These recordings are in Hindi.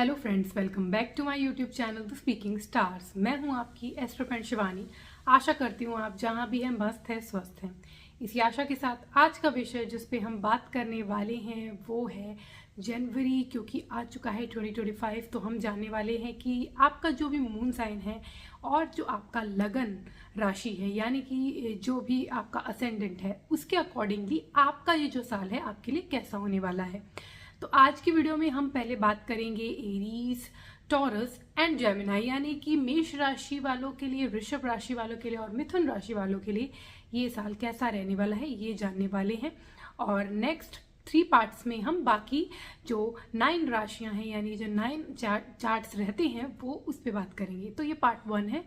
Hello friends, welcome back to my YouTube channel the speaking stars. मैं हूं आपकी एस्ट्रो फ्रेंड शिवानी। आशा करती हूं आप जहां भी हैं मस्त हैं, स्वस्थ हैं। इसी आशा के साथ आज का विषय जिस पे हम बात करने वाले हैं वो है जनवरी। क्योंकि आ चुका है 2025, तो हम जानने वाले हैं कि आपका जो भी मून साइन है और जो आपका लगन राशि है, यानी कि जो भी आपका असेंडेंट है, उसके अकॉर्डिंगली आपका ये जो साल है आपके लिए कैसा होने वाला है। तो आज की वीडियो में हम पहले बात करेंगे एरीज, टॉरस एंड जेमिनाई, यानी कि मेष राशि वालों के लिए, वृषभ राशि वालों के लिए और मिथुन राशि वालों के लिए ये साल कैसा रहने वाला है ये जानने वाले हैं। और नेक्स्ट 3 पार्ट्स में हम बाकी जो 9 राशियां हैं, यानी जो 9 चार्ट्स रहते हैं वो उस पर बात करेंगे। तो ये पार्ट 1 है।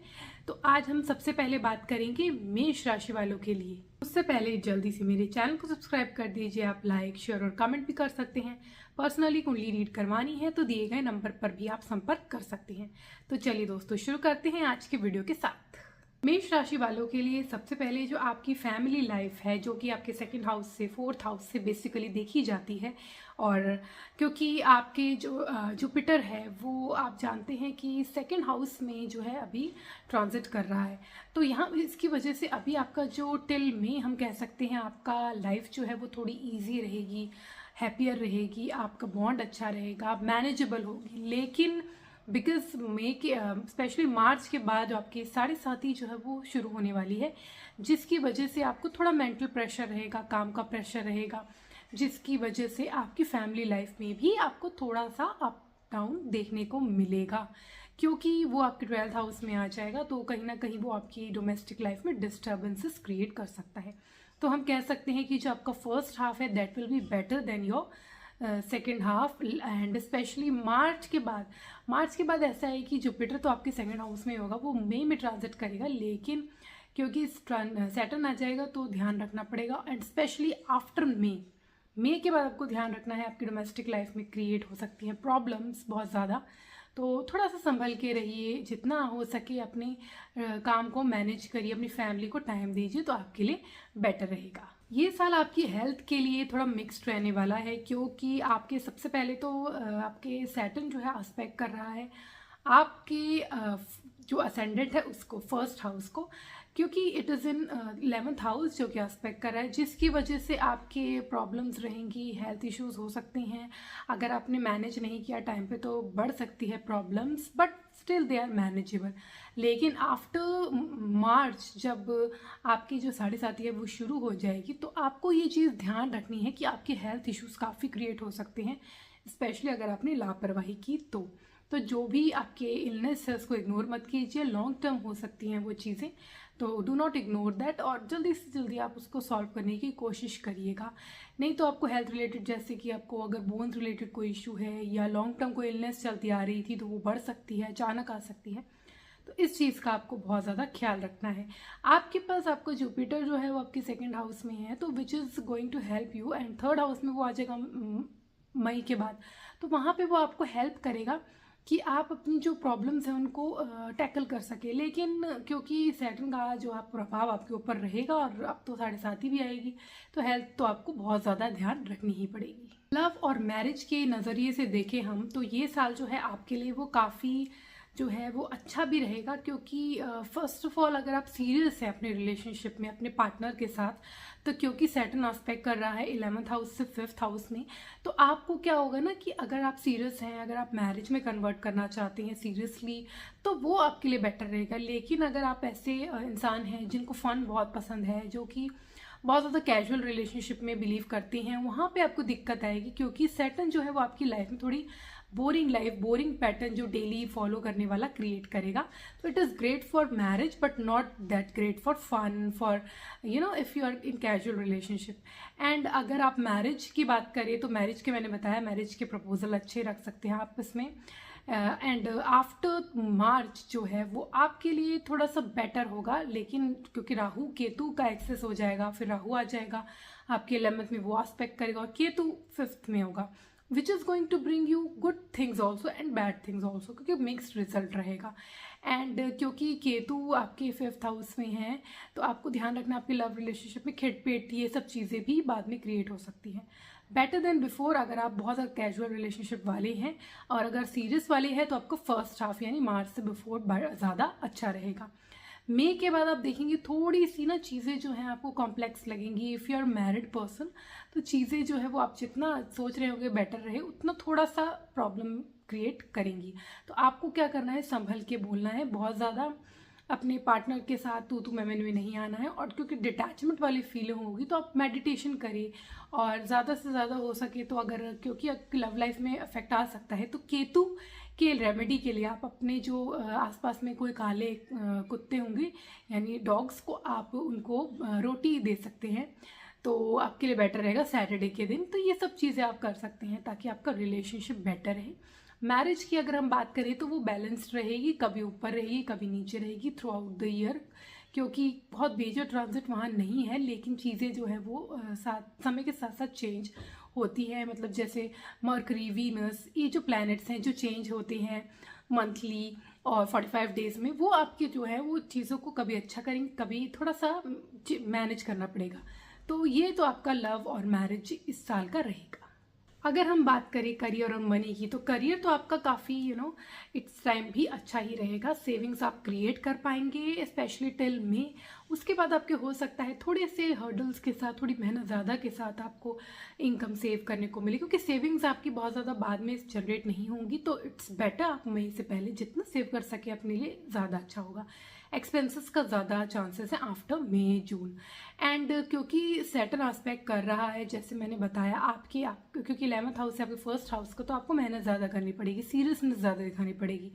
तो आज हम सबसे पहले बात करेंगे मेष राशि वालों के लिए। उससे पहले जल्दी से मेरे चैनल को सब्सक्राइब कर दीजिए। आप लाइक, शेयर और कमेंट भी कर सकते हैं। पर्सनली कुंडली रीड करवानी है तो दिए गए नंबर पर भी आप संपर्क कर सकते हैं। तो चलिए दोस्तों, शुरू करते हैं आज की वीडियो के साथ। मेष राशि वालों के लिए सबसे पहले जो आपकी फैमिली लाइफ है, जो कि आपके 2nd हाउस से 4th हाउस से बेसिकली देखी जाती है। और क्योंकि आपके जो जुपिटर है वो आप जानते हैं कि 2nd हाउस में जो है अभी ट्रांजिट कर रहा है, तो यहाँ इसकी वजह से अभी आपका जो टिल में हम कह सकते हैं आपका लाइफ जो है वो थोड़ी ईजी रहेगी, हैप्पियर रहेगी, आपका बॉन्ड अच्छा रहेगा, मैनेजेबल होगी। लेकिन बिकॉज मई के स्पेशली मार्च के बाद आपकी 7.5 जो है वो शुरू होने वाली है, जिसकी वजह से आपको थोड़ा मेंटल प्रेशर रहेगा, काम का प्रेशर रहेगा, जिसकी वजह से आपकी फैमिली लाइफ में भी आपको थोड़ा सा अप डाउन देखने को मिलेगा, क्योंकि वो आपके 12th हाउस में आ जाएगा। तो कहीं ना कहीं वो आपकी डोमेस्टिक लाइफ में डिस्टर्बेंसेस क्रिएट कर सकता है। तो हम कह सकते हैं कि जो आपका फर्स्ट हाफ है that will be better than your second half. And specially March के बाद ऐसा है कि जुपिटर तो आपके 2nd हाउस में होगा, वो मई में ट्रांजिट करेगा, लेकिन क्योंकि सैटर्न आ जाएगा तो ध्यान रखना पड़ेगा। एंड स्पेशली आफ्टर मई के बाद आपको ध्यान रखना है, आपकी डोमेस्टिक लाइफ में क्रिएट हो सकती हैं प्रॉब्लम्स बहुत ज़्यादा। तो थोड़ा सा संभल के रहिए, जितना हो सके अपने काम को मैनेज करिए, अपनी फैमिली को टाइम दीजिए, तो आपके लिए बेटर रहेगा। ये साल आपकी हेल्थ के लिए थोड़ा मिक्स्ड रहने वाला है, क्योंकि आपके सबसे पहले तो आपके सैटर्न जो है एस्पेक्ट कर रहा है आपके जो असेंडेंट है उसको, 1st हाउस को, क्योंकि it is in 11th house जो कि एस्पेक्ट कर रहा है, जिसकी वजह से आपके प्रॉब्लम्स रहेंगी, हेल्थ इश्यूज हो सकते हैं। अगर आपने मैनेज नहीं किया टाइम पे तो बढ़ सकती है problems, but still they are manageable. लेकिन आफ्टर मार्च जब आपकी जो 7.5 है वो शुरू हो जाएगी, तो आपको ये चीज़ ध्यान रखनी है कि आपके हेल्थ इश्यूज काफ़ी क्रिएट हो सकते हैं, स्पेशली अगर आपने लापरवाही की तो जो भी आपके इलनेस है उसको इग्नोर मत कीजिए। लॉन्ग टर्म हो सकती हैं वो चीज़ें, तो डू नॉट इग्नोर दैट, और जल्दी से जल्दी आप उसको सॉल्व करने की कोशिश करिएगा। नहीं तो आपको हेल्थ रिलेटेड, जैसे कि आपको अगर बोन्स रिलेटेड कोई इशू है या लॉन्ग टर्म कोई इलनेस चलती आ रही थी तो वो बढ़ सकती है, अचानक आ सकती है। तो इस चीज़ का आपको बहुत ज़्यादा ख्याल रखना है। आपके पास आपका जुपिटर जो है वो आपके 2nd हाउस में है, तो which is going to help you. And 3rd house में वो आ जाएगा मई के बाद, तो वहाँ पे वो आपको हेल्प करेगा कि आप अपनी जो प्रॉब्लम्स हैं उनको टैकल कर सके। लेकिन क्योंकि सैटर्न का जो आप प्रभाव आपके ऊपर रहेगा और अब तो 7.5 भी आएगी, तो हेल्थ तो आपको बहुत ज़्यादा ध्यान रखनी ही पड़ेगी। लव और मैरिज के नज़रिए से देखें हम, तो ये साल जो है आपके लिए वो काफ़ी जो है वो अच्छा भी रहेगा, क्योंकि फर्स्ट ऑफ ऑल अगर आप सीरियस हैं अपने रिलेशनशिप में अपने पार्टनर के साथ, तो क्योंकि सैटर्न एस्पेक्ट कर रहा है 11th हाउस से 5th हाउस में, तो आपको क्या होगा ना कि अगर आप सीरियस हैं, अगर आप मैरिज में कन्वर्ट करना चाहते हैं सीरियसली, तो वो आपके लिए बेटर रहेगा। लेकिन अगर आप ऐसे इंसान हैं जिनको फ़न बहुत पसंद है, जो कि बहुत ज़्यादा कैजुअल रिलेशनशिप में बिलीव करते हैं, वहाँ पे आपको दिक्कत आएगी, क्योंकि सैटर्न जो है वो आपकी लाइफ में थोड़ी बोरिंग लाइफ, बोरिंग पैटर्न जो डेली फॉलो करने वाला क्रिएट करेगा। तो it is great for marriage but not that great for fun, for if you are in casual relationship. And अगर आप मैरिज की बात करें तो मैरिज के, मैंने बताया, मैरिज के प्रपोजल अच्छे रख सकते हैं आप इसमें। एंड आफ्टर मार्च जो है वो आपके लिए थोड़ा सा बेटर होगा, लेकिन क्योंकि राहु केतु का एक्सेस हो जाएगा, फिर राहु आ जाएगा आपके 11th में, वो एस्पेक्ट करेगा, और केतु 5th में होगा, which is going to bring you good things also and bad things also, क्योंकि मिक्स्ड रिजल्ट रहेगा। एंड क्योंकि केतु आपके 5th हाउस में है, तो आपको ध्यान रखना आपके लव रिलेशनशिप में खिटपिट ये सब चीज़ें भी बाद में क्रिएट हो सकती हैं। बेटर देन बिफोर अगर आप बहुत ज़्यादा कैजुअल रिलेशनशिप वाले हैं, और अगर सीरियस वाले हैं तो आपको फर्स्ट हाफ यानी मार्च से बिफोर ज़्यादा अच्छा रहेगा। मई के बाद आप देखेंगे थोड़ी सी ना चीज़ें जो हैं आपको कॉम्प्लेक्स लगेंगी। If you are married person तो चीज़ें जो है वो आप जितना सोच रहे होंगे बेटर रहे, उतना थोड़ा सा प्रॉब्लम क्रिएट करेंगी। तो आपको क्या करना है, संभल के बोलना है, बहुत ज़्यादा अपने पार्टनर के साथ तू मैं में नहीं आना है। और क्योंकि डिटैचमेंट वाली फीलिंग होगी तो आप मेडिटेशन करिए, और ज़्यादा से ज़्यादा हो सके तो अगर क्योंकि आपकी लव लाइफ में इफेक्ट आ सकता है तो केतु के रेमेडी के लिए आप अपने जो आसपास में कोई काले कुत्ते होंगे यानी डॉग्स को आप उनको रोटी दे सकते हैं, तो आपके लिए बेटर रहेगा सैटरडे के दिन। तो ये सब चीज़ें आप कर सकते हैं ताकि आपका रिलेशनशिप बेटर रहे। मैरिज की अगर हम बात करें तो वो बैलेंस्ड रहेगी, कभी ऊपर रहेगी कभी नीचे रहेगी थ्रू आउट द ईयर, क्योंकि बहुत मेजर ट्रांजिट वहाँ नहीं है। लेकिन चीज़ें जो है वो समय के साथ साथ चेंज होती है। मतलब जैसे मरकरी, वीनस, ये जो प्लैनेट्स हैं जो चेंज होते हैं मंथली और 45 डेज में, वो आपके जो है वो चीज़ों को कभी अच्छा करेंगे, कभी थोड़ा सा मैनेज करना पड़ेगा। तो ये तो आपका लव और मैरिज इस साल का रहेगा। अगर हम बात करें करियर और मनी की, तो करियर तो आपका काफ़ी इट्स टाइम भी अच्छा ही रहेगा। सेविंग्स आप क्रिएट कर पाएंगे स्पेशली टिल में। उसके बाद आपके हो सकता है थोड़े से हर्डल्स के साथ, थोड़ी मेहनत ज़्यादा के साथ आपको इनकम सेव करने को मिले, क्योंकि सेविंग्स आपकी बहुत ज़्यादा बाद में जनरेट नहीं होंगी। तो इट्स बेटर आप मई से पहले जितना सेव कर सके अपने लिए ज़्यादा अच्छा होगा। एक्सपेंसेस का ज़्यादा चांसेस है आफ्टर मई जून। एंड क्योंकि सैटर्न आस्पेक्ट कर रहा है, जैसे मैंने बताया क्योंकि 11th हाउस है आपके फर्स्ट हाउस का, तो आपको मेहनत ज़्यादा करनी पड़ेगी, सीरियसनेस ज़्यादा दिखानी पड़ेगी।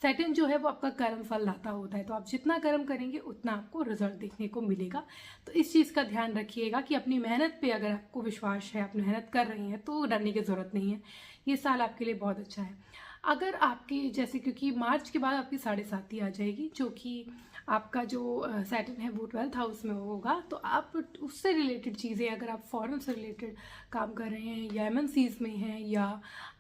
सैटर्न जो है वो आपका कर्म फल लाता होता है, तो आप जितना कर्म करेंगे उतना आपको रिजल्ट देखने को मिलेगा। तो इस चीज़ का ध्यान रखिएगा कि अपनी मेहनत पे अगर आपको विश्वास है, आप मेहनत कर रही हैं, तो डरने की ज़रूरत नहीं है। ये साल आपके लिए बहुत अच्छा है। अगर आपके जैसे क्योंकि मार्च के बाद आपकी 7.5 आ जाएगी, जो कि आपका जो सैटर्न है वो 12th हाउस में होगा, तो आप उससे रिलेटेड चीज़ें, अगर आप फॉरेन से रिलेटेड काम कर रहे हैं या MNCs में हैं या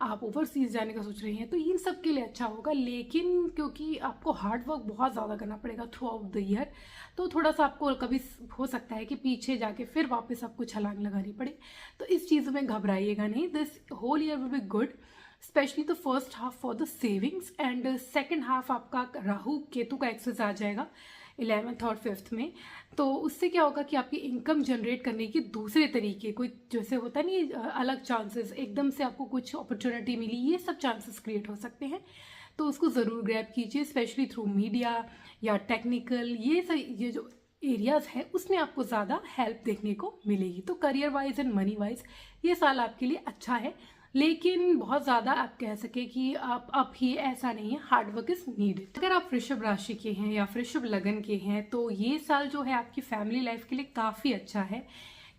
आप ओवरसीज जाने का सोच रहे हैं, तो इन सब के लिए अच्छा होगा। लेकिन क्योंकि आपको हार्ड वर्क बहुत ज़्यादा करना पड़ेगा थ्रू आउट द ईयर, तो थोड़ा सा आपको कभी हो सकता है कि पीछे जाके फिर वापस आपको छलांग लगानी पड़े। तो इस चीज़ में घबराइएगा नहीं। This whole year will be good, specially the first half for the savings, and second half आपका राहु केतु का एक्सेस आ जाएगा 11th और 5th में। तो उससे क्या होगा कि आपकी इनकम जनरेट करने के दूसरे तरीके, कोई जैसे होता नहीं अलग चांसेस, एकदम से आपको कुछ अपॉर्चुनिटी मिली, ये सब चांसेस क्रिएट हो सकते हैं। तो उसको ज़रूर ग्रैब कीजिए, स्पेशली थ्रू मीडिया या टेक्निकल, ये जो एरियाज है उसमें आपको ज़्यादा हेल्प देखने को मिलेगी। तो career wise and money wise ये साल आपके लिए अच्छा है, लेकिन बहुत ज़्यादा आप कह सके कि आप अब ही ऐसा नहीं है, हार्डवर्क इज नीडेड। अगर आप वृषभ राशि के हैं या वृषभ लगन के हैं, तो ये साल जो है आपकी फैमिली लाइफ के लिए काफ़ी अच्छा है,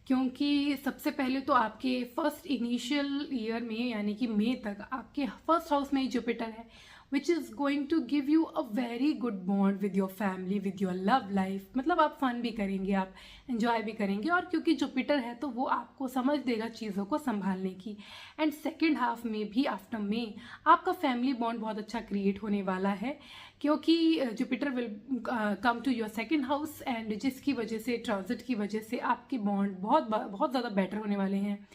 क्योंकि सबसे पहले तो आपके फर्स्ट इनिशियल ईयर में यानी कि मई तक आपके फर्स्ट हाउस में ही जुपिटर है, which is going to give you a very good bond with your family, with your love life. मतलब आप फन भी करेंगे, आप एंजॉय भी करेंगे, और क्योंकि जुपिटर है तो वो आपको समझ देगा चीज़ों को संभालने की। एंड सेकेंड हाफ में भी आफ्टर मई आपका फैमिली बॉन्ड बहुत अच्छा क्रिएट होने वाला है, क्योंकि Jupiter will come to your second house, and जिसकी वजह से, ट्रांजिट की वजह से आपके बॉन्ड बहुत ज़्यादा बेटर होने वाले हैं।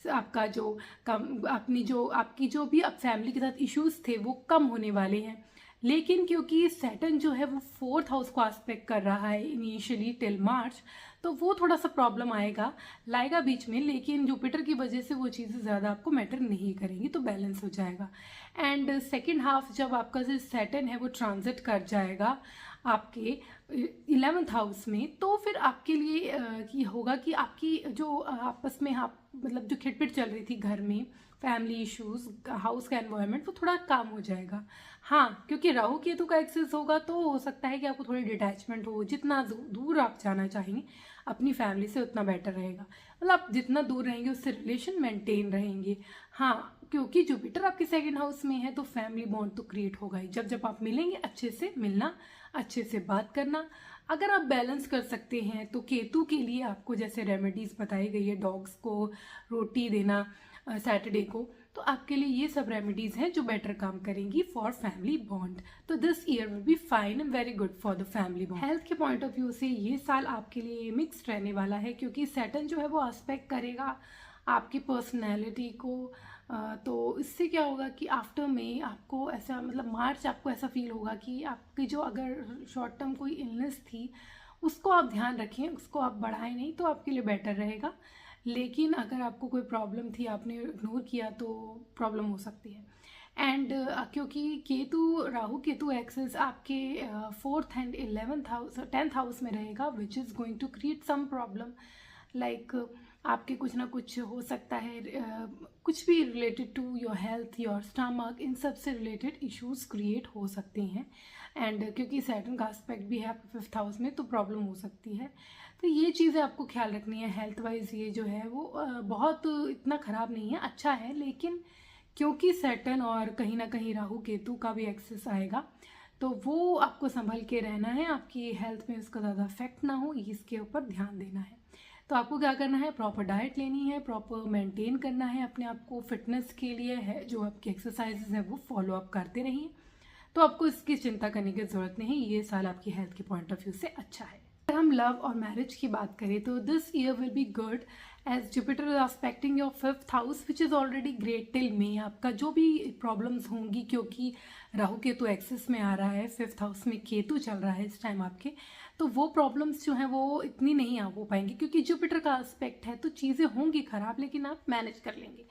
आपका जो आपकी जो भी अब फैमिली के साथ इश्यूज थे वो कम होने वाले हैं। लेकिन क्योंकि सैटर्न जो है वो 4th हाउस को एस्पेक्ट कर रहा है इनिशियली टिल मार्च, तो वो थोड़ा सा प्रॉब्लम लाएगा बीच में, लेकिन जुपिटर की वजह से वो चीज़ें ज़्यादा आपको मैटर नहीं करेंगी, तो बैलेंस हो जाएगा। एंड सेकेंड हाफ जब आपका जो सैटर्न है वो ट्रांजिट कर जाएगा आपके 11th हाउस में, तो फिर आपके लिए होगा कि आपकी जो आपस में आप मतलब जो खिटपिट चल रही थी घर में, फैमिली इश्यूज, हाउस का एनवायरनमेंट, वो थोड़ा काम हो जाएगा। हाँ, क्योंकि राहु केतु का एक्सेस होगा तो हो सकता है कि आपको थोड़ी डिटैचमेंट हो, जितना दूर आप जाना चाहेंगे अपनी फैमिली से उतना बेटर रहेगा। मतलब आप जितना दूर रहेंगे उससे रिलेशन मेंटेन रहेंगे। हाँ, क्योंकि जुपिटर आपके सेकेंड हाउस में है तो फैमिली बॉन्ड तो क्रिएट होगा ही। जब आप मिलेंगे अच्छे से मिलना, अच्छे से बात करना। अगर आप बैलेंस कर सकते हैं तो केतु के लिए आपको जैसे रेमेडीज बताई गई है, डॉग्स को रोटी देना, सैटरडे को, तो आपके लिए ये सब रेमेडीज़ हैं जो बेटर काम करेंगी फॉर फैमिली बॉन्ड। तो this year will be fine and very good for the family bond. Health के पॉइंट ऑफ व्यू से ये साल आपके लिए मिक्स्ड रहने वाला है, क्योंकि सैटर्न जो है वो एस्पेक्ट करेगा आपकी पर्सनैलिटी को। तो इससे क्या होगा कि आफ्टर में आपको ऐसा, मतलब मार्च आपको ऐसा फील होगा कि आपकी जो अगर शॉर्ट टर्म कोई इलनेस थी उसको आप ध्यान रखें, उसको आप बढ़ाएं नहीं, तो आपके लिए बेटर रहेगा। लेकिन अगर आपको कोई प्रॉब्लम थी, आपने इग्नोर किया, तो प्रॉब्लम हो सकती है। एंड क्योंकि राहु केतु एक्सेस आपके 4th and 11th house 10th house में रहेगा, which is going to create some problem, like आपके कुछ ना कुछ हो सकता है, कुछ भी related to your health, your stomach, इन सब से रिलेटेड इश्यूज क्रिएट हो सकते हैं। एंड क्योंकि सैटर्न का एस्पेक्ट भी है आपके 5th हाउस में, तो प्रॉब्लम हो सकती है। तो ये चीज़ें आपको ख्याल रखनी है। हेल्थ वाइज ये जो है वो बहुत इतना ख़राब नहीं है, अच्छा है, लेकिन क्योंकि सैटर्न और कहीं ना कहीं राहु केतु का भी एक्सेस आएगा, तो वो आपको संभल के रहना है, आपकी हेल्थ में उसका ज़्यादा इफेक्ट ना हो, इसके ऊपर ध्यान देना है। तो आपको क्या करना है, प्रॉपर डाइट लेनी है, प्रॉपर मेंटेन करना है अपने आप को, फिटनेस के लिए है जो आपकी एक्सरसाइजेज हैं वो फॉलो अप करते रहिए। तो आपको इसकी चिंता करने की ज़रूरत नहीं, ये साल आपकी हेल्थ के पॉइंट ऑफ व्यू से अच्छा है। अगर हम लव और मैरिज की बात करें तो this year will be good as Jupiter is aspecting your 5th house which is already great till May. आपका जो भी प्रॉब्लम्स होंगी, क्योंकि राहु केतु एक्सेस में आ रहा है, 5th हाउस में केतु चल रहा है इस टाइम आपके, तो वो प्रॉब्लम्स जो हैं वो इतनी नहीं हो पाएंगी, क्योंकि जुपिटर का एस्पेक्ट है, तो चीज़ें होंगी ख़राब, लेकिन आप मैनेज कर लेंगे।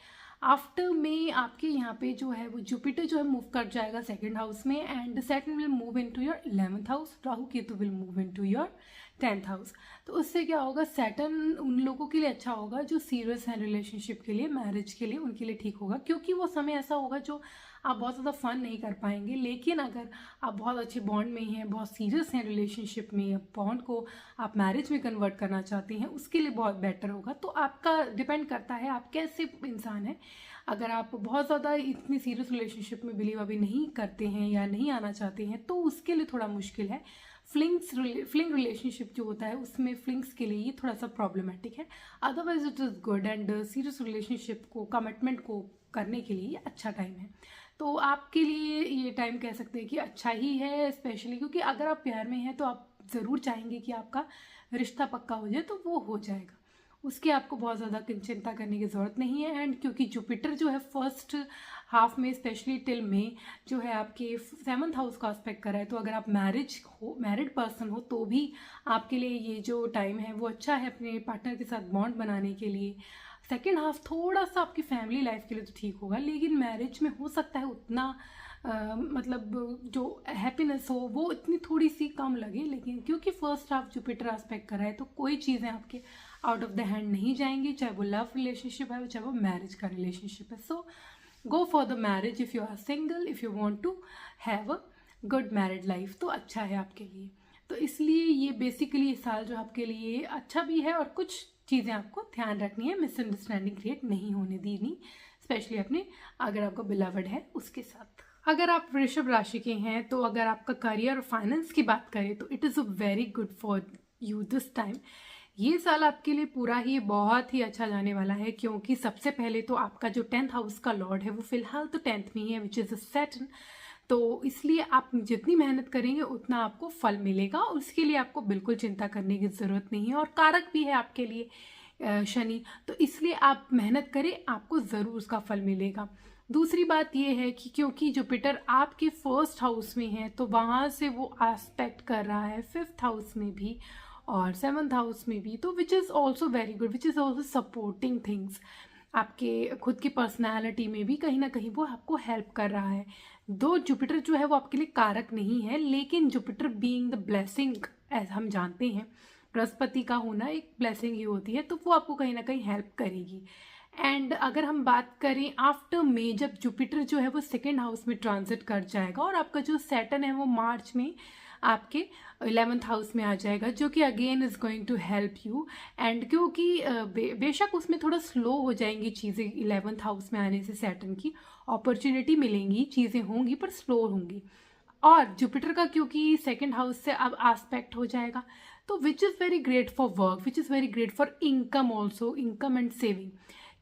आफ्टर में आपके यहाँ पे जो है वो जुपिटर जो है मूव कर जाएगा 2nd हाउस में, and Saturn will move into your 11th house, Rahu Ketu will move into your 10th house. तो उससे क्या होगा, सैटर्न उन लोगों के लिए अच्छा होगा जो सीरियस हैं रिलेशनशिप के लिए, मैरिज के लिए, उनके लिए ठीक होगा, क्योंकि वो समय ऐसा होगा जो आप बहुत ज़्यादा फन नहीं कर पाएंगे। लेकिन अगर आप बहुत अच्छे बॉन्ड में हैं, बहुत सीरियस हैं रिलेशनशिप में, बॉन्ड को आप मैरिज में कन्वर्ट करना चाहते हैं, उसके लिए बहुत बेटर होगा। तो आपका डिपेंड करता है आप कैसे इंसान हैं। अगर आप बहुत ज़्यादा इतनी सीरियस रिलेशनशिप में बिलीव अभी नहीं करते हैं या नहीं आना चाहते हैं, तो उसके लिए थोड़ा मुश्किल है। फ्लिंग रिलेशनशिप जो होता है उसमें फ्लिंग्स के लिए ये थोड़ा सा प्रॉब्लमेटिक है। Otherwise it is good, and serious relationship को, कमिटमेंट को करने के लिए ये अच्छा टाइम है। तो आपके लिए ये टाइम कह सकते हैं कि अच्छा ही है, स्पेशली क्योंकि अगर आप प्यार में हैं तो आप ज़रूर चाहेंगे कि आपका रिश्ता पक्का हो जाए, तो वो हो जाएगा, उसकी आपको बहुत ज़्यादा चिंता करने की ज़रूरत नहीं है। एंड क्योंकि जुपिटर जो है 1st हाफ में स्पेशली टिल में जो है आपके 7th हाउस का एस्पेक्ट कर रहा है, तो अगर आप मैरिड पर्सन हो तो भी आपके लिए ये जो टाइम है वो अच्छा है अपने पार्टनर के साथ बॉन्ड बनाने के लिए। 2nd हाफ थोड़ा सा आपकी फैमिली लाइफ के लिए तो ठीक होगा, लेकिन मैरिज में हो सकता है उतना मतलब जो हैप्पीनेस हो वो इतनी थोड़ी सी कम लगे। लेकिन क्योंकि 1st हाफ जुपिटर एस्पेक्ट कर रहा है, तो कोई चीज़ें आपके आउट ऑफ द हैंड नहीं जाएंगी, चाहे वो लव रिलेशनशिप है, चाहे वो मैरिज का रिलेशनशिप है। So go for the marriage if you are single, if you want to have a good married life, तो अच्छा है आपके लिए। तो इसलिए ये बेसिकली इस साल जो आपके लिए अच्छा भी है, और कुछ चीज़ें आपको ध्यान रखनी है, मिसअंडरस्टैंडिंग क्रिएट नहीं होने देनी, स्पेशली अपने अगर आपका बिलवड है उसके साथ। अगर आप वृषभ राशि के हैं, तो अगर आपका करियर और फाइनेंस की बात करें तो it is a very good for you this time. ये साल आपके लिए पूरा ही बहुत ही अच्छा जाने वाला है, क्योंकि सबसे पहले तो आपका जो 10th हाउस का लॉर्ड है वो फिलहाल तो 10th में ही है, विच इज़ अ सैटर्न। तो इसलिए आप जितनी मेहनत करेंगे उतना आपको फल मिलेगा, और उसके लिए आपको बिल्कुल चिंता करने की ज़रूरत नहीं है। और कारक भी है आपके लिए शनि, तो इसलिए आप मेहनत करें, आपको ज़रूर उसका फल मिलेगा। दूसरी बात यह है कि क्योंकि जुपिटर आपके 1st हाउस में है, तो वहाँ से वो एस्पेक्ट कर रहा है 5th हाउस में भी और 7th हाउस में भी, तो which is also very good, which is also supporting things. आपके खुद की पर्सनैलिटी में भी कहीं ना कहीं वो आपको हेल्प कर रहा है। दो जुपिटर जो है वो आपके लिए कारक नहीं है, लेकिन Jupiter being the blessing, as हम जानते हैं बृहस्पति का होना एक ब्लेसिंग ही होती है, तो वो आपको कहीं ना कहीं हेल्प करेगी। एंड अगर हम बात करें आफ्टर मे, जब जुपिटर जो है वो 2nd हाउस में ट्रांजिट कर जाएगा, और आपका जो सैटर्न है वो मार्च में आपके 11th हाउस में आ जाएगा, जो कि again is going to help you. And क्योंकि बेशक उसमें थोड़ा स्लो हो जाएंगी चीज़ें, 11th हाउस में आने से सैटर्न की अपॉर्चुनिटी मिलेंगी, चीज़ें होंगी पर स्लो होंगी। और जुपिटर का क्योंकि 2nd हाउस से अब एस्पेक्ट हो जाएगा, तो which is very great for work, which is very great for income also, income and saving.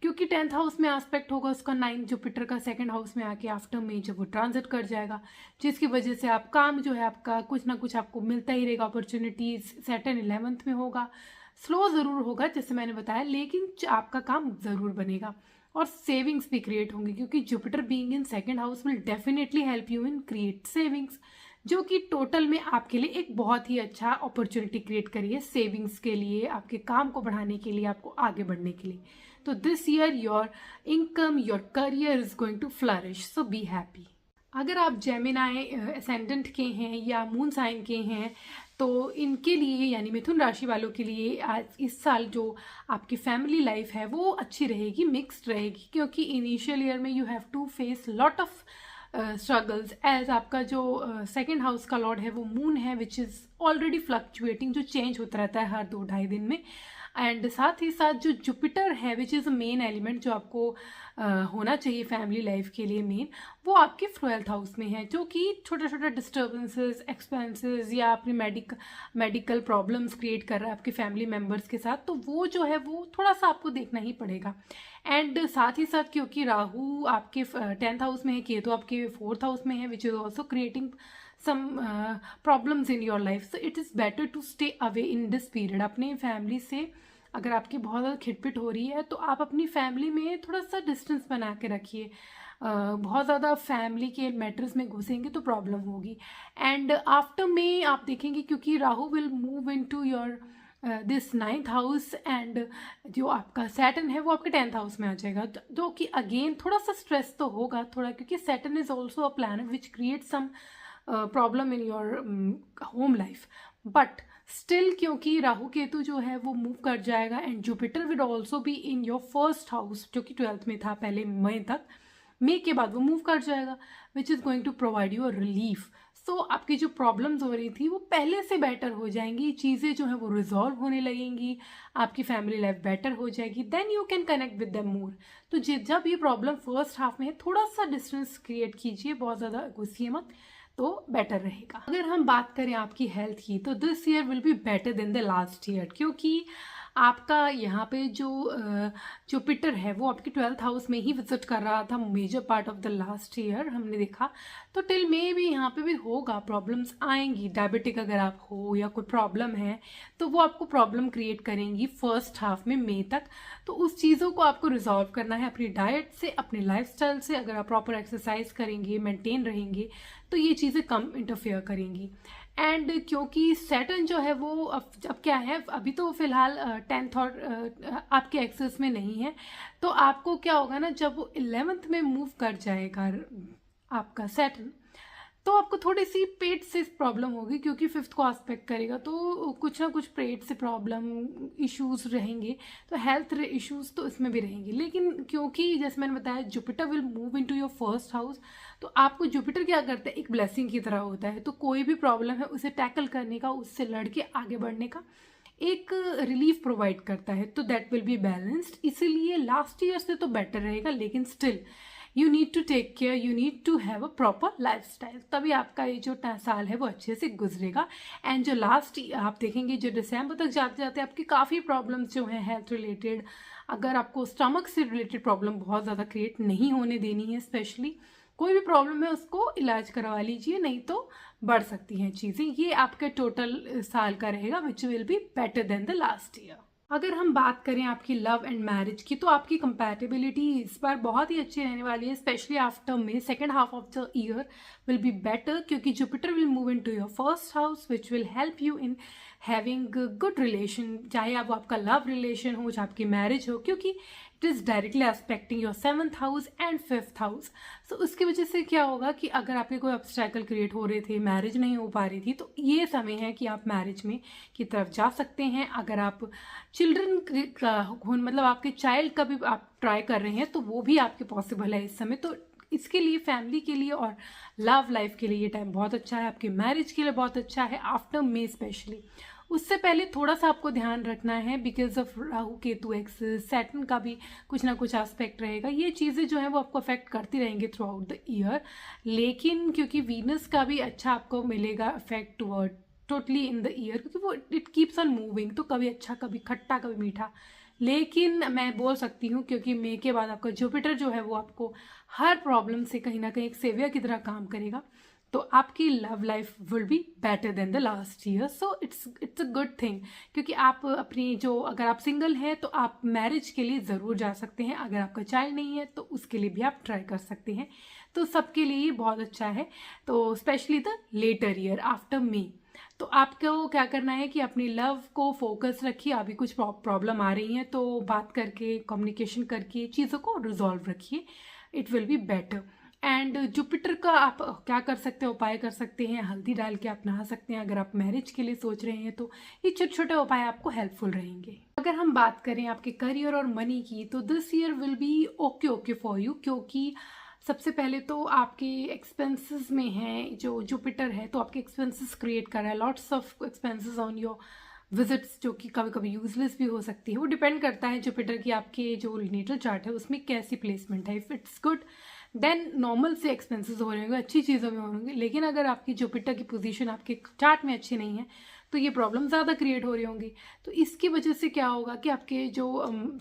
क्योंकि 10th हाउस में एस्पेक्ट होगा उसका 9 जुपिटर का 2nd हाउस में आके आफ्टर में जब वो ट्रांजिट कर जाएगा, जिसकी वजह से आप काम जो है आपका कुछ ना कुछ आपको मिलता ही रहेगा, अपॉर्चुनिटीज। सैटर्न 11th में होगा, स्लो ज़रूर होगा जैसे मैंने बताया, लेकिन आपका काम ज़रूर बनेगा और सेविंग्स भी क्रिएट होंगी, क्योंकि Jupiter being in 2nd house will definitely help you in create savings, जो कि टोटल में आपके लिए एक बहुत ही अच्छा अपॉर्चुनिटी क्रिएट करिए सेविंग्स के लिए, आपके काम को बढ़ाने के लिए, आपको आगे बढ़ने के लिए। तो this year your income, your career is going to flourish, so be happy. अगर आप जेमिनाई असेंडेंट के हैं या मून साइन के हैं तो इनके लिए यानी मिथुन राशि वालों के लिए आज इस साल जो आपकी फैमिली लाइफ है वो अच्छी रहेगी, मिक्स्ड रहेगी, क्योंकि इनिशियल ईयर में you have to face lot of struggles as आपका जो 2nd हाउस का लॉर्ड है वो मून है, विच इज़ ऑलरेडी फ्लक्चुएटिंग, जो चेंज होता रहता है हर 2-2.5 दिन में। एंड साथ ही साथ जो जुपिटर है which is a main element जो आपको होना चाहिए फैमिली लाइफ के लिए मेन, वो आपके 12th हाउस में है, जो कि छोटा छोटा डिस्टर्बेंसेस, एक्सपेंसेस या अपनी मेडिकल प्रॉब्लम्स क्रिएट कर रहा है आपके फैमिली मेम्बर्स के साथ, तो वो जो है वो थोड़ा सा आपको देखना ही पड़ेगा। एंड साथ ही साथ क्योंकि राहु आपके 10th हाउस में है, केतु आपके 4th हाउस में है, which is also creating some problems in your life, so it is better to stay away in this period। अपने फैमिली से अगर आपकी बहुत ज़्यादा खिटपिट हो रही है तो आप अपनी फैमिली में थोड़ा सा डिस्टेंस बना के रखिए। बहुत ज़्यादा फैमिली के मैटर्स में घुसेंगे तो प्रॉब्लम होगी। एंड आफ्टर में आप देखेंगे क्योंकि Rahu will move in to your this 9th house and जो आपका सैटर्न है वो आपके 10th हाउस में आ जाएगा, जो कि अगेन थोड़ा सा स्ट्रेस तो होगा थोड़ा, क्योंकि Saturn is also a planet which create some problem in your home life, but still क्योंकि राहु केतु जो है वो मूव कर जाएगा and Jupiter will also be in your 1st house, जो कि 12th में था पहले मई तक, मई के बाद वो मूव कर जाएगा which is going to provide you a relief. So आपकी जो प्रॉब्लम्स हो रही थी वो पहले से बेटर हो जाएंगी, चीज़ें जो है वो रिजॉल्व होने लगेंगी, आपकी फैमिली लाइफ बेटर हो जाएगी, then you can connect with them more. तो जब ये प्रॉब्लम 1st हाफ में है थोड़ा सा डिस्टेंस क्रिएट कीजिए, बहुत ज़्यादा घुसिए मत, तो बेटर रहेगा। अगर हम बात करें आपकी हेल्थ की तो this year will be better then the last year, क्योंकि आपका यहाँ पे जो जुपिटर है वो आपके 12th हाउस में ही विजिट कर रहा था major part of the last year हमने देखा, तो टिल मे भी यहाँ पे भी होगा, प्रॉब्लम्स आएंगी। डायबिटिक अगर आप हो या कोई प्रॉब्लम है तो वो आपको प्रॉब्लम क्रिएट करेंगी 1st हाफ में मई तक, तो उस चीज़ों को आपको रिजॉल्व करना है अपनी डाइट से, अपने लाइफस्टाइल से। अगर आप प्रॉपर एक्सरसाइज करेंगे, मेंटेन रहेंगे, तो ये चीज़ें कम इंटरफेयर करेंगी। एंड क्योंकि सैटर्न जो है वो अब क्या है, अभी तो फिलहाल 10th और आपके एक्सेस में नहीं है, तो आपको क्या होगा ना, जब वो 11th में मूव कर जाएगा आपका सैटर्न, तो आपको थोड़ी सी पेट से प्रॉब्लम होगी, क्योंकि 5th को एस्पेक्ट करेगा, तो कुछ ना कुछ पेट से प्रॉब्लम इश्यूज रहेंगे, तो हेल्थ इश्यूज तो इसमें भी रहेंगे। लेकिन क्योंकि जैसे मैंने बताया Jupiter will move into your 1st house, तो आपको जुपिटर क्या करता है, एक ब्लेसिंग की तरह होता है, तो कोई भी प्रॉब्लम है उसे टैकल करने का, उससे लड़के आगे बढ़ने का एक रिलीफ प्रोवाइड करता है, तो दैट विल बी बैलेंस्ड। इसीलिए लास्ट ईयर से तो बेटर रहेगा, लेकिन still you need to take care, you need to have a proper life style, तभी आपका ये जो साल है वो अच्छे से गुजरेगा। एंड जो लास्ट आप देखेंगे जो दिसंबर तक जाते जाते आपकी काफ़ी प्रॉब्लम्स जो हैं हेल्थ रिलेटेड, अगर आपको स्टमक से रिलेटेड प्रॉब्लम बहुत ज़्यादा क्रिएट नहीं होने देनी है, स्पेशली कोई भी प्रॉब्लम है उसको इलाज करवा लीजिए, नहीं तो बढ़ सकती हैं चीज़ें। ये आपके टोटल साल का रहेगा which will be better then the last year. अगर हम बात करें आपकी लव एंड मैरिज की, तो आपकी कंपैटिबिलिटी इस बार बहुत ही अच्छी रहने वाली है, स्पेशली आफ्टर में 2nd half of the year will be better, क्योंकि Jupiter will move in to your 1st house which will help you in having good relation, चाहे आप आपका लव रिलेशन हो, चाहे आपकी मैरिज हो, क्योंकि it is directly aspecting your 7th house and 5th house. So उसकी वजह से क्या होगा कि अगर आपके कोई ऑब्स्टैकल क्रिएट हो रहे थे, मैरिज नहीं हो पा रही थी, तो ये समय है कि आप मैरिज में की तरफ जा सकते हैं। अगर आप चिल्ड्रन का मतलब आपके चाइल्ड का भी आप ट्राई कर रहे हैं तो वो भी आपके पॉसिबल है इस समय, तो इसके लिए फैमिली के लिए और लव लाइफ के लिए ये टाइम बहुत अच्छा है, आपकी मैरिज के लिए बहुत अच्छा है आफ्टर मे स्पेशली। उससे पहले थोड़ा सा आपको ध्यान रखना है because of Rahu Ketu axis, Saturn का भी कुछ ना कुछ एस्पेक्ट रहेगा, ये चीज़ें जो है वो आपको अफेक्ट करती रहेंगी थ्रू आउट द ईयर। लेकिन क्योंकि वीनस का भी अच्छा आपको मिलेगा effect toward totally in the year, क्योंकि वो इट कीप्स ऑन मूविंग, तो कभी अच्छा कभी खट्टा कभी मीठा लेकिन मैं बोल सकती हूँ क्योंकि मे के बाद आपका जुपिटर जो है वो आपको हर प्रॉब्लम से कहीं ना कहीं एक सेवियर की तरह काम करेगा, तो आपकी love life will be better then the last year. So it's a good thing, क्योंकि आप अपनी जो, अगर आप सिंगल हैं तो आप मैरिज के लिए ज़रूर जा सकते हैं, अगर आपका चाइल्ड नहीं है तो उसके लिए भी आप ट्राई कर सकते हैं। तो सबके लिए ये बहुत अच्छा है, तो specially the later year after May. तो आपको क्या करना है कि अपनी लव को फोकस रखिए। अभी कुछ प्रॉब्लम आ रही है तो बात करके, कम्युनिकेशन करके चीज़ों को रिजॉल्व रखिए, it will be better. And Jupiter का आप क्या कर सकते हैं, उपाय कर सकते हैं, हल्दी डाल के आप नहा सकते हैं। अगर आप मैरिज के लिए सोच रहे हैं तो ये छोटे छोटे उपाय आपको हेल्पफुल रहेंगे। अगर हम बात करें आपके करियर और मनी की, तो this year will B okay for you, क्योंकि सबसे पहले तो आपके एक्सपेंसेस में है जो जुपिटर है, तो आपके एक्सपेंसेस क्रिएट कर रहा है, lots of expenses on your visits, जो कि कभी कभी यूजलेस भी हो सकती है। वो डिपेंड करता है जुपिटर की आपके जो नेटल चार्ट है उसमें कैसी प्लेसमेंट है। If it's good then normal से एक्सपेंसेस हो रहे होंगे, अच्छी चीज़ों में हो रहे होंगे। लेकिन अगर आपकी जुपिटर की पोजीशन आपके चार्ट में अच्छी नहीं है तो ये प्रॉब्लम ज़्यादा क्रिएट हो रही होंगी। तो इसकी वजह से क्या होगा कि आपके जो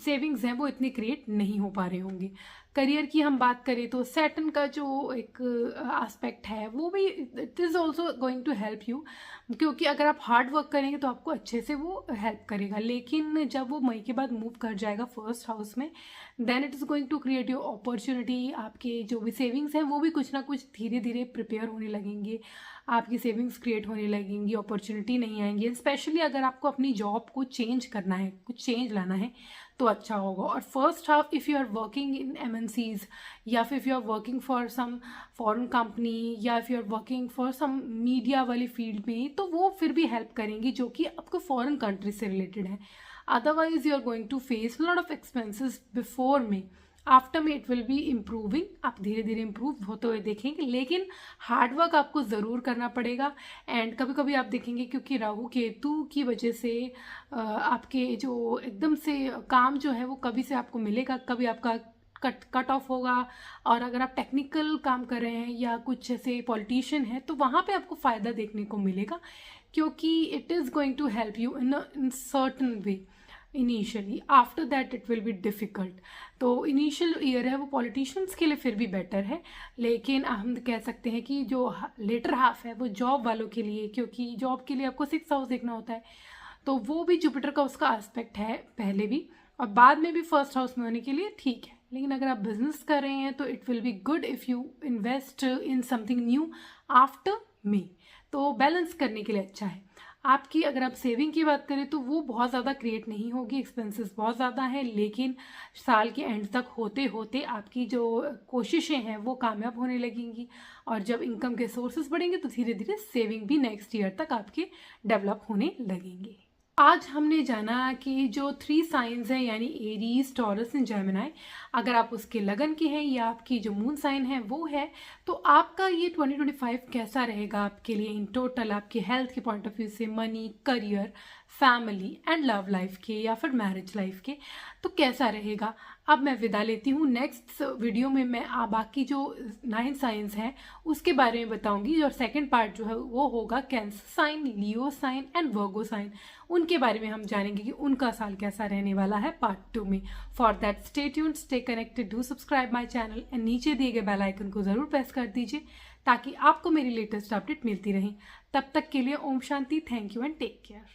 सेविंग्स हैं वो इतने क्रिएट नहीं हो पा रहे होंगे। करियर की हम बात करें तो सैटर्न का जो एक एस्पेक्ट है वो भी it is also going to help you, क्योंकि अगर आप हार्ड वर्क करेंगे तो आपको अच्छे से वो हेल्प करेगा। लेकिन जब वो मई के बाद मूव कर जाएगा फर्स्ट हाउस में, then it is going to create your opportunity. आपके जो भी सेविंग्स हैं वो भी कुछ ना कुछ धीरे धीरे प्रिपेयर होने लगेंगे, आपकी सेविंग्स क्रिएट होने लगेंगी, अपॉर्चुनिटी नहीं आएंगी। स्पेशली अगर आपको अपनी जॉब को चेंज करना है, कुछ चेंज लाना है तो अच्छा होगा। और first half if you are working in MNCs, या फिर if you are working for some foreign company, या if you are working for some media वाली फील्ड में, तो वो फिर भी हेल्प करेंगी जो कि आपको फॉरेन कंट्री से रिलेटेड है। Otherwise you are going to face lot of expenses before में। आफ्टर में इट विल बी इम्प्रूविंग, आप धीरे धीरे इम्प्रूव होते हुए देखेंगे, लेकिन हार्डवर्क आपको ज़रूर करना पड़ेगा। एंड कभी कभी आप देखेंगे क्योंकि राहु केतु की वजह से आपके जो एकदम से काम जो है वो कभी से आपको मिलेगा, कभी आपका कट ऑफ होगा। और अगर आप टेक्निकल काम कर रहे हैं या कुछ ऐसे पॉलिटिशियन है तो वहाँ पे आपको फ़ायदा देखने को मिलेगा, क्योंकि it is going to help you in certain way initially. After that it will be difficult. तो इनिशियल ईयर है वो पॉलिटिशियंस के लिए फिर भी बेटर है, लेकिन हम कह सकते हैं कि जो लेटर हाफ है वो जॉब वालों के लिए, क्योंकि जॉब के लिए आपको 6th हाउस देखना होता है, तो वो भी जुपिटर का उसका एस्पेक्ट है पहले भी, और बाद में भी फर्स्ट हाउस में होने के लिए ठीक है। लेकिन अगर आप बिजनेस कर रहे हैं तो it will be good if you invest in something new after May, तो बैलेंस करने के लिए अच्छा है। आपकी अगर आप सेविंग की बात करें तो वो बहुत ज़्यादा क्रिएट नहीं होगी, एक्सपेंसेस बहुत ज़्यादा हैं, लेकिन साल के एंड तक होते होते आपकी जो कोशिशें हैं वो कामयाब होने लगेंगी। और जब इनकम के सोर्सेज बढ़ेंगे तो धीरे धीरे सेविंग भी नेक्स्ट ईयर तक आपके डेवलप होने लगेंगे। आज हमने जाना कि जो 3 साइंस हैं, यानी एरीज, टॉरस एंड जेमिनी, अगर आप उसके लगन के हैं या आपकी जो मून साइन है वो है, तो आपका ये 2025 कैसा रहेगा आपके लिए इन टोटल, आपके हेल्थ के पॉइंट ऑफ व्यू से, money, career, family and love life के या फिर मैरिज लाइफ के, तो कैसा रहेगा। अब मैं विदा लेती हूँ। नेक्स्ट वीडियो में मैं बाकी जो 9 साइंस हैं उसके बारे में बताऊंगी, और सेकंड पार्ट जो है वो होगा cancer sign, Leo sign and Virgo sign, उनके बारे में हम जानेंगे कि उनका साल कैसा रहने वाला है पार्ट 2 में। For that stay tuned, stay connected, do subscribe my channel and नीचे दिए गए बेल आइकन को ज़रूर प्रेस कर दीजिए ताकि आपको मेरी लेटेस्ट अपडेट मिलती रहे। तब तक के लिए ओम शांति, thank you and take care.